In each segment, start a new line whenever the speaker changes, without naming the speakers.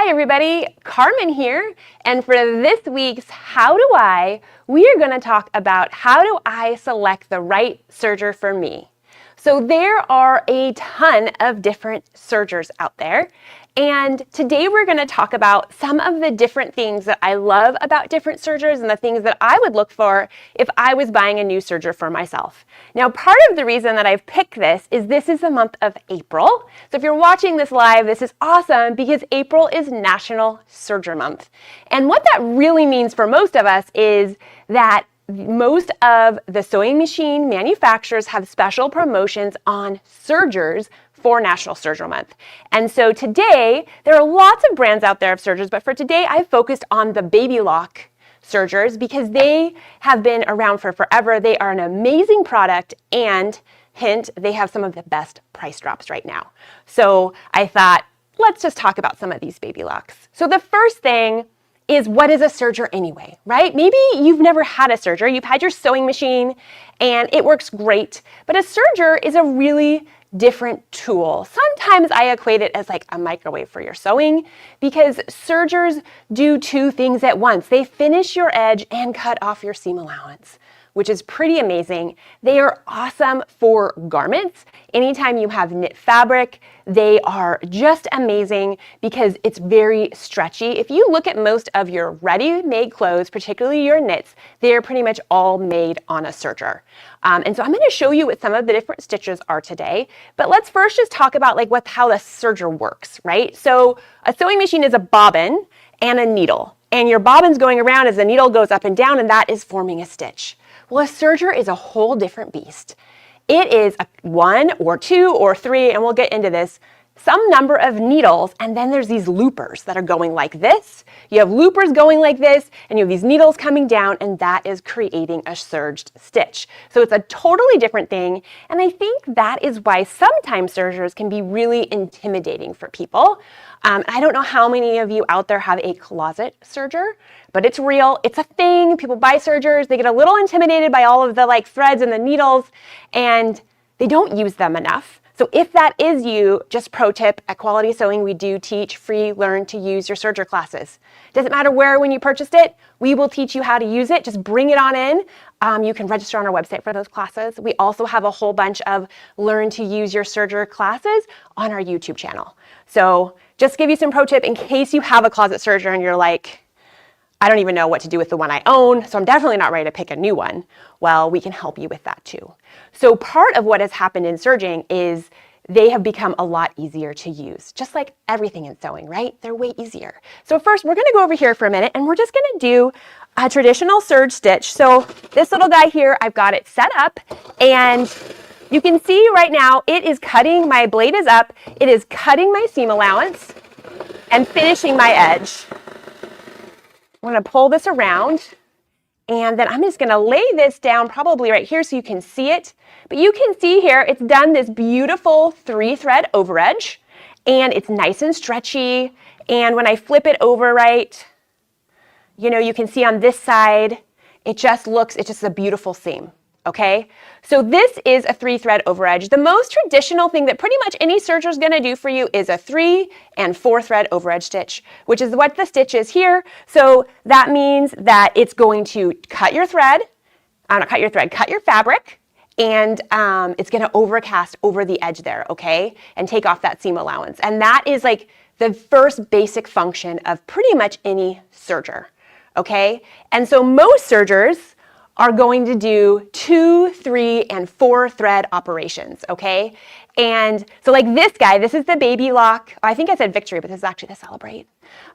Hi everybody, Carmen here, and for this week's How Do I, we are going to talk about how do I select the right serger for me. So there are a ton of different sergers out there, and today we're going to talk about some of the different things that I love about different sergers and the things that I would look for if I was buying a new serger for myself. Now, part of the reason that I've picked this is the month of April. So if you're watching this live, this is awesome because April is National Serger Month. And what that really means for most of us is that most of the sewing machine manufacturers have special promotions on sergers for National Serger Month. And so today, there are lots of brands out there of sergers, but for today, I focused on the Baby Lock sergers because they have been around for forever. They are an amazing product and, hint, they have some of the best price drops right now. So I thought, let's just talk about some of these Baby Locks. So the first thing is, what is a serger anyway, right? Maybe you've never had a serger, you've had your sewing machine and it works great, but a serger is a really different tool. Sometimes I equate it as like a microwave for your sewing because sergers do two things at once. They finish your edge and cut off your seam allowance, which is pretty amazing. They are awesome for garments. Anytime you have knit fabric, they are just amazing because it's very stretchy. If you look at most of your ready-made clothes, particularly your knits, they are pretty much all made on a serger. And so I'm going to show you what some of the different stitches are today. But let's first just talk about how the serger works, right? So a sewing machine is a bobbin and a needle. And your bobbin's going around as the needle goes up and down, and that is forming a stitch. Well, a serger is a whole different beast. It is one or two or three, and we'll get into this, some number of needles, and then there's these loopers that are going like this. You have loopers going like this, and you have these needles coming down, and that is creating a serged stitch. So it's a totally different thing, and I think that is why sometimes sergers can be really intimidating for people. I don't know how many of you out there have a closet serger, but it's real. It's a thing. People buy sergers. They get a little intimidated by all of the threads and the needles, and they don't use them enough. So if that is you, just pro tip, at Quality Sewing, we do teach free learn to use your serger classes. Doesn't matter where when you purchased it, we will teach you how to use it. Just bring it on in. You can register on our website for those classes. We also have a whole bunch of learn to use your serger classes on our YouTube channel. So just give you some pro tip in case you have a closet serger and you're like, I don't even know what to do with the one I own, so I'm definitely not ready to pick a new one. Well, we can help you with that too. So part of what has happened in serging is they have become a lot easier to use, just like everything in sewing, right? They're way easier. So first, we're gonna go over here for a minute and we're just gonna do a traditional serge stitch. So this little guy here, I've got it set up, and you can see right now it is cutting, my blade is up, it is cutting my seam allowance and finishing my edge. I'm going to pull this around, and then I'm just going to lay this down probably right here so you can see it. But you can see here it's done this beautiful 3-thread over edge, and it's nice and stretchy. And when I flip it over right, you can see on this side, it's just a beautiful seam. Okay, so this is a 3-thread over edge. The most traditional thing that pretty much any serger is going to do for you is a 3 and 4-thread over edge stitch, which is what the stitch is here. So that means that it's going to cut your thread, cut your fabric, and it's going to overcast over the edge there, okay, and take off that seam allowance. And that is like the first basic function of pretty much any serger, okay? And so most sergers are going to do 2, 3, and 4-thread operations, okay? And so like this guy, this is the Baby Lock. I think I said Victory, but this is actually the Celebrate.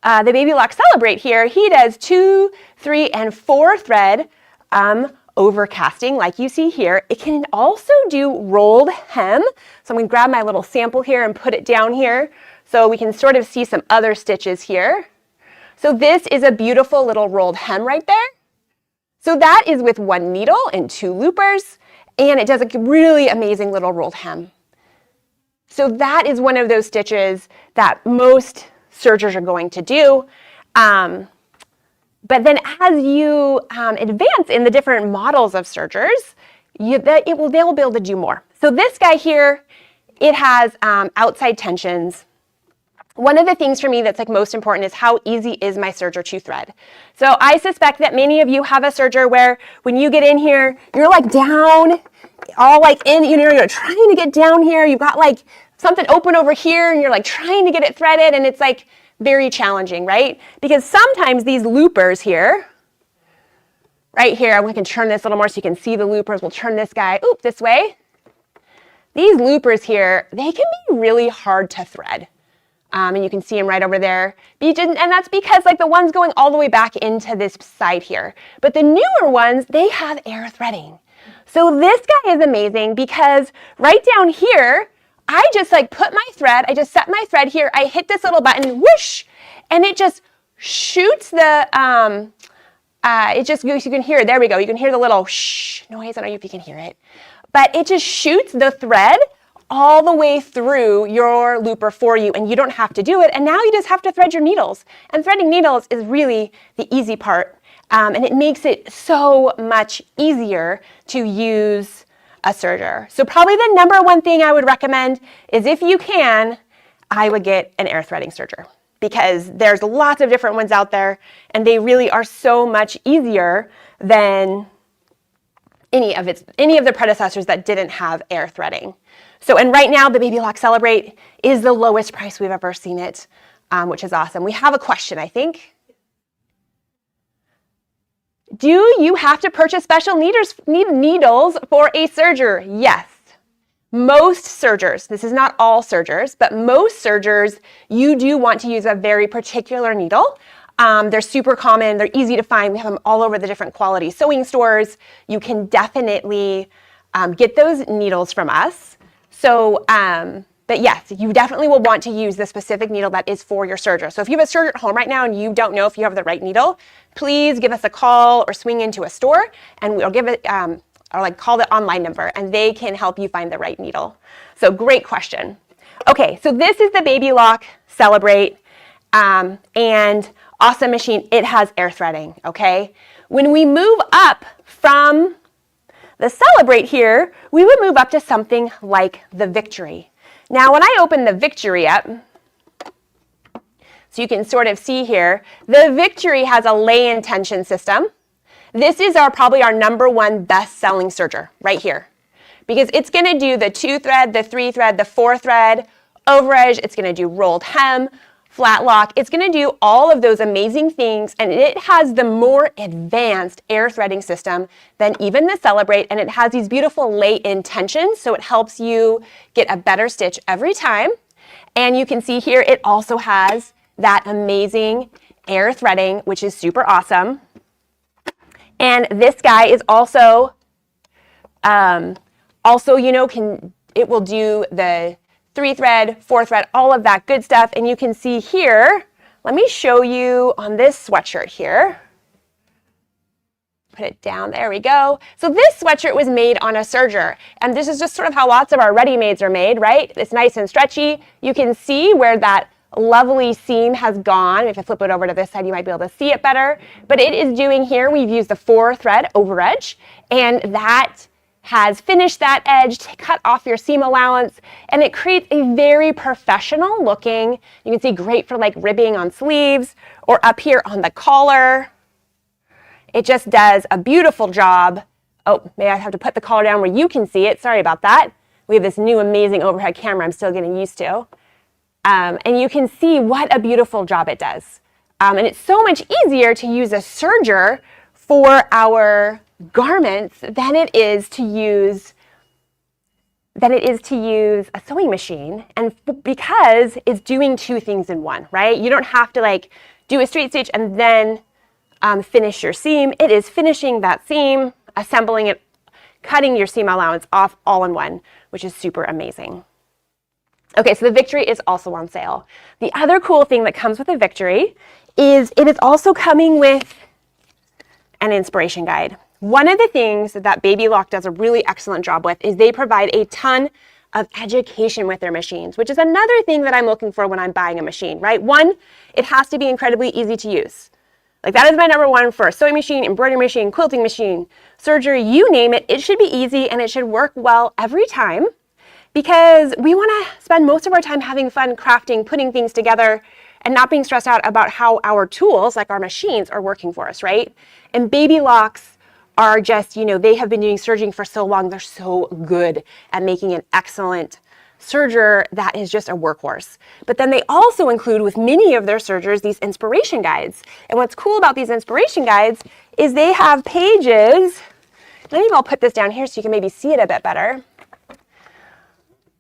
The Baby Lock Celebrate here, he does 2, 3, and 4-thread overcasting like you see here. It can also do rolled hem. So I'm gonna grab my little sample here and put it down here so we can sort of see some other stitches here. So this is a beautiful little rolled hem right there. So that is with 1 needle and 2 loopers, and it does a really amazing little rolled hem. So that is one of those stitches that most sergers are going to do. But then as you advance in the different models of sergers, they will be able to do more. So this guy here, it has outside tensions one of the things for me that's like most important is how easy is my serger to thread. So I suspect that many of you have a serger where when you get in here, you're like down, all like in, you know, you're trying to get down here. You've got like something open over here and you're like trying to get it threaded, and it's like very challenging, right? Because sometimes these loopers here, right here, we can turn this a little more so you can see the loopers. We'll turn this guy, this way. These loopers here, they can be really hard to thread. And you can see them right over there. And that's because like the ones going all the way back into this side here. But the newer ones, they have air threading. So this guy is amazing because right down here, I just like put my thread, I just set my thread here, I hit this little button, whoosh, and it just shoots the, it just, you can hear it, there we go, you can hear the little shh noise, I don't know if you can hear it, but it just shoots the thread all the way through your looper for you, and you don't have to do it, and now you just have to thread your needles. And threading needles is really the easy part, and it makes it so much easier to use a serger. So probably the number one thing I would recommend is if you can, I would get an air threading serger because there's lots of different ones out there, and they really are so much easier than any of the predecessors that didn't have air threading. So, and right now the Baby Lock Celebrate is the lowest price we've ever seen it, which is awesome. We have a question, I think. Do you have to purchase special needles for a serger? Yes. Most sergers, this is not all sergers, but most sergers, you do want to use a very particular needle. They're super common, they're easy to find. We have them all over the different quality sewing stores. You can definitely get those needles from us. So, but yes, you definitely will want to use the specific needle that is for your serger. So if you have a serger at home right now and you don't know if you have the right needle, please give us a call or swing into a store and we'll give it, or like call the online number and they can help you find the right needle. So great question. Okay, so this is the Baby Lock Celebrate and awesome machine. It has air threading, okay? When we move up from the Celebrate here, we would move up to something like the Victory. Now, when I open the Victory up, so you can sort of see here, the Victory has a lay-in tension system. This is probably our #1 best-selling serger right here because it's going to do the 2-thread, the 3-thread, the 4-thread, overedge. It's going to do rolled hem, flat lock. It's going to do all of those amazing things, and it has the more advanced air threading system than even the Celebrate, and it has these beautiful lay-in tensions, so it helps you get a better stitch every time. And you can see here it also has that amazing air threading, which is super awesome. And this guy is also, you know, it will do the 3-thread, 4-thread, all of that good stuff. And you can see here, let me show you on this sweatshirt here. Put it down, there we go. So this sweatshirt was made on a serger. And this is just sort of how lots of our ready-mades are made, right? It's nice and stretchy. You can see where that lovely seam has gone. If I flip it over to this side, you might be able to see it better. But it is doing here, we've used the 4-thread overedge, and that has finished that edge to cut off your seam allowance, and it creates a very professional looking, you can see great for like ribbing on sleeves or up here on the collar. It just does a beautiful job. Oh, maybe I have to put the collar down where you can see it. Sorry about that. We have this new amazing overhead camera I'm still getting used to. And you can see what a beautiful job it does. And it's so much easier to use a serger for our garments than it is to use a sewing machine, and because it's doing two things in one, right? You don't have to like do a straight stitch and then finish your seam. It is finishing that seam, assembling it, cutting your seam allowance off all in one, which is super amazing. Okay, so the Victory is also on sale. The other cool thing that comes with the Victory is it is also coming with an inspiration guide. One of the things that Baby Lock does a really excellent job with is they provide a ton of education with their machines, which is another thing that I'm looking for when I'm buying a machine, right? One, it has to be incredibly easy to use. Like that is my #1 for a sewing machine, embroidery machine, quilting machine, serger, you name it. It should be easy and it should work well every time. because we want to spend most of our time having fun crafting, putting things together, and not being stressed out about how our tools, like our machines, are working for us, right? And baby locks are just, they have been doing serging for so long. They're so good at making an excellent serger that is just a workhorse. But then they also include with many of their sergers these inspiration guides. And what's cool about these inspiration guides is they have pages. Maybe I'll put this down here so you can maybe see it a bit better.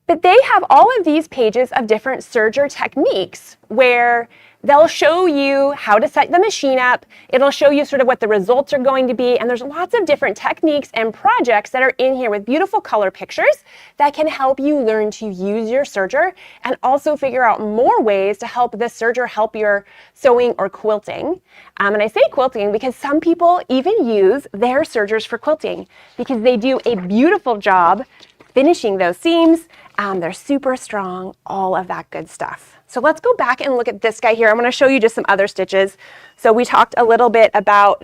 But they have all of these pages of different serger techniques where they'll show you how to set the machine up. It'll show you sort of what the results are going to be. And there's lots of different techniques and projects that are in here with beautiful color pictures that can help you learn to use your serger and also figure out more ways to help this serger help your sewing or quilting. And I say quilting because some people even use their sergers for quilting because they do a beautiful job finishing those seams. They're super strong, all of that good stuff. So let's go back and look at this guy here. I'm going to show you just some other stitches. So we talked a little bit about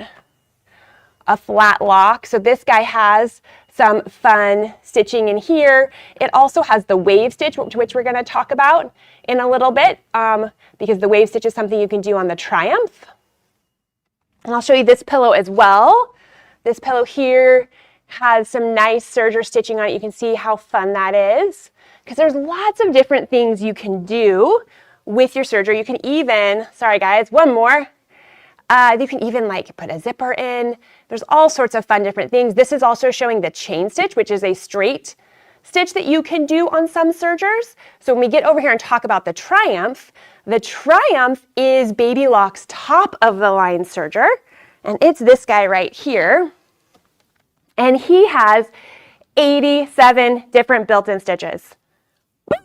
a flat lock. So this guy has some fun stitching in here. It also has the wave stitch, which we're going to talk about in a little bit, because the wave stitch is something you can do on the Triumph. And I'll show you this pillow as well. This pillow here has some nice serger stitching on it. You can see how fun that is, because there's lots of different things you can do with your serger. You can even, sorry guys, one more. You can even like put a zipper in. There's all sorts of fun different things. This is also showing the chain stitch, which is a straight stitch that you can do on some sergers. So when we get over here and talk about the Triumph is Baby Lock's top of the line serger, and it's this guy right here. And he has 87 different built-in stitches.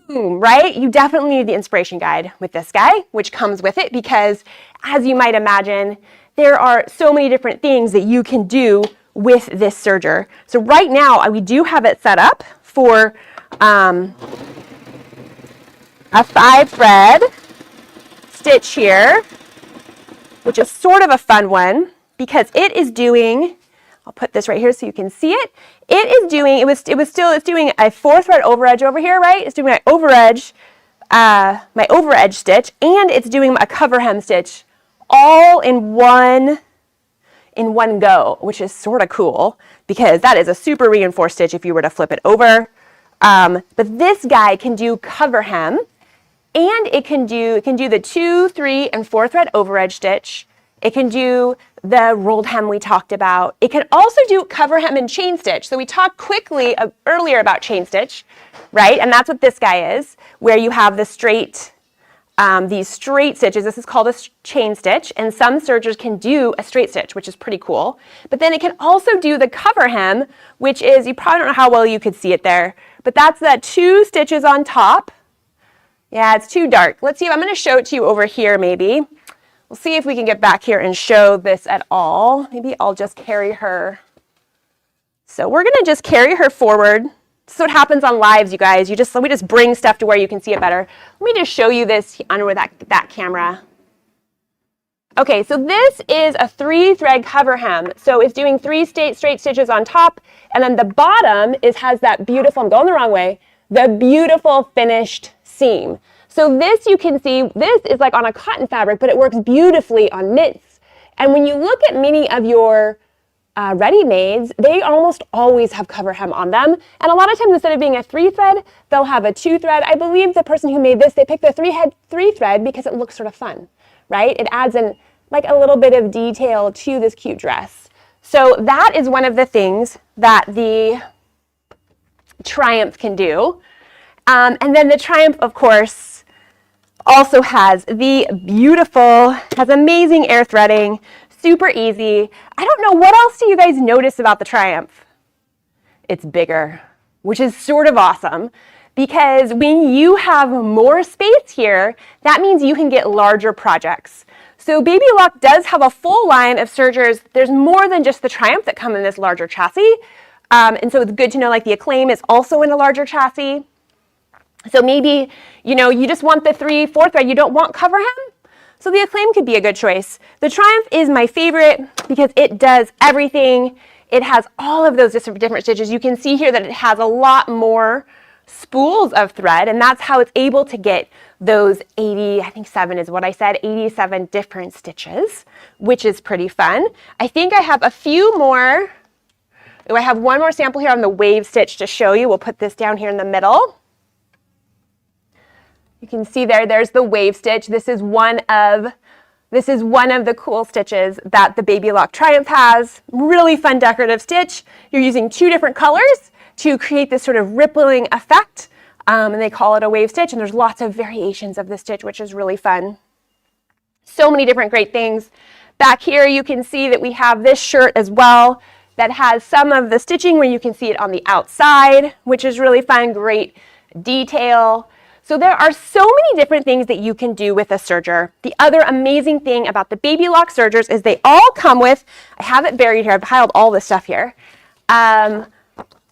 Boom, right? You definitely need the inspiration guide with this guy, which comes with it because, as you might imagine, there are so many different things that you can do with this serger. So right now, we do have it set up for a 5-thread stitch here, which is sort of a fun one because it is doing, I'll put this right here so you can see it. It's doing a 4-thread overedge over here, right? It's doing my overedge stitch, and it's doing a cover hem stitch all in one go, which is sort of cool because that is a super reinforced stitch if you were to flip it over. But this guy can do cover hem, and it can do the 2, 3, and 4-thread overedge stitch. It can do the rolled hem we talked about. It can also do cover hem and chain stitch. So we talked quickly earlier about chain stitch, right? And that's what this guy is, where you have the straight, these straight stitches. This is called a chain stitch, and some sergers can do a straight stitch, which is pretty cool. But then it can also do the cover hem, which is, you probably don't know how well you could see it there, but that's that 2 stitches on top. Yeah, it's too dark. Let's see if I'm going to show it to you over here maybe. We'll see if we can get back here and show this at all. Maybe I'll just carry her. So we're going to just carry her forward. This is what happens on lives, you guys. We just bring stuff to where you can see it better. Let me just show you this under that camera. Okay, so this is a 3-thread cover hem. So it's doing 3 straight stitches on top, and then the bottom has that beautiful, I'm going the wrong way, the beautiful finished seam. So this, you can see, this is like on a cotton fabric, but it works beautifully on knits. And when you look at many of your ready-mades, they almost always have cover hem on them. And a lot of times, instead of being a 3-thread, they'll have a 2-thread. I believe the person who made this, they picked the 3-thread because it looks sort of fun, right? It adds like a little bit of detail to this cute dress. So that is one of the things that the Triumph can do. And then the Triumph, of course, also has has amazing air threading, super easy. I don't know, what else do you guys notice about the Triumph? It's bigger, which is sort of awesome because when you have more space here, that means you can get larger projects. So Baby Lock does have a full line of sergers. There's more than just the Triumph that come in this larger chassis. And so it's good to know like the Acclaim is also in a larger chassis. So maybe, you just want the 3, 4-thread, you don't want cover hem. So the Acclaim could be a good choice. The Triumph is my favorite because it does everything. It has all of those different stitches. You can see here that it has a lot more spools of thread, and that's how it's able to get those 80, I think 7 is what I said, 87 different stitches, which is pretty fun. I think I have a few more. Oh, I have one more sample here on the wave stitch to show you. We'll put this down here in the middle. You can see there's the wave stitch. This is one of the cool stitches that the Baby Lock Triumph has. Really fun decorative stitch. You're using 2 different colors to create this sort of rippling effect, and they call it a wave stitch, and there's lots of variations of the stitch, which is really fun. So many different great things. Back here you can see that we have this shirt as well that has some of the stitching where you can see it on the outside, which is really fun, great detail. So there are so many different things that you can do with a serger. The other amazing thing about the Baby Lock sergers is they all come with, I have it buried here, I've piled all this stuff here.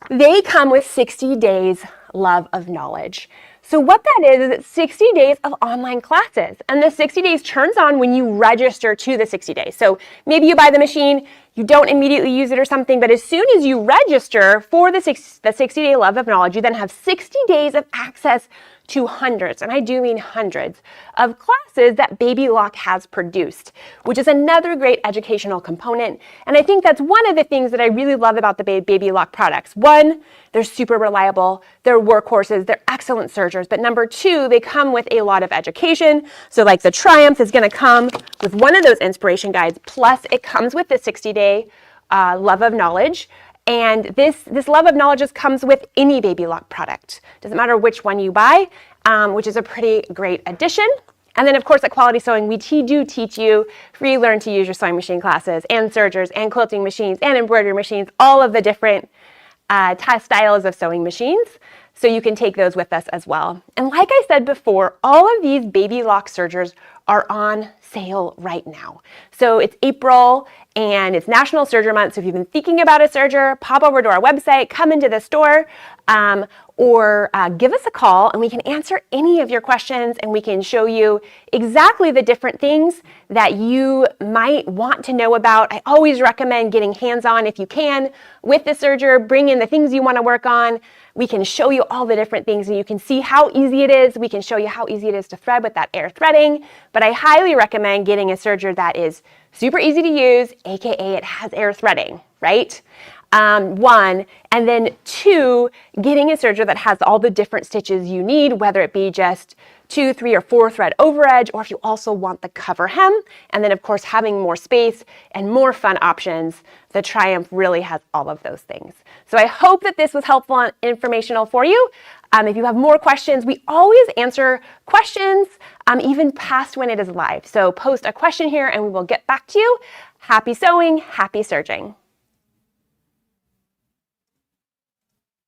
They come with 60 days love of knowledge. So what that is it's 60 days of online classes, and the 60 days turns on when you register to the 60 days. So maybe you buy the machine, you don't immediately use it or something, but as soon as you register for the 60-day love of knowledge, you then have 60 days of access to hundreds, and I do mean hundreds, of classes that Baby Lock has produced, which is another great educational component. And I think that's one of the things that I really love about the Baby Lock products. One, they're super reliable, they're workhorses, they're excellent sergers, but number 2, they come with a lot of education. So like the Triumph is going to come with one of those inspiration guides, plus it comes with the 60-day love of knowledge. And this love of knowledge just comes with any Baby Lock product. Doesn't matter which one you buy, which is a pretty great addition. And then of course at Quality Sewing, we do teach you free learn to use your sewing machine classes and sergers and quilting machines and embroidery machines, all of the different styles of sewing machines. So you can take those with us as well. And like I said before, all of these Baby Lock sergers are on sale right now. So it's April and it's National Serger Month. So if you've been thinking about a serger, pop over to our website, come into the store, or give us a call and we can answer any of your questions and we can show you exactly the different things that you might want to know about. I always recommend getting hands-on if you can with the serger, bring in the things you want to work on. We can show you all the different things and you can see how easy it is. We can show you how easy it is to thread with that air threading, but I highly recommend getting a serger that is super easy to use, aka it has air threading, right? 1, and then 2, getting a serger that has all the different stitches you need, whether it be just 2, 3, or 4 thread overedge, or if you also want the cover hem, and then of course having more space and more fun options, the Triumph really has all of those things. So I hope that this was helpful and informational for you. If you have more questions, we always answer questions even past when it is live. So post a question here and we will get back to you. Happy sewing, happy serging.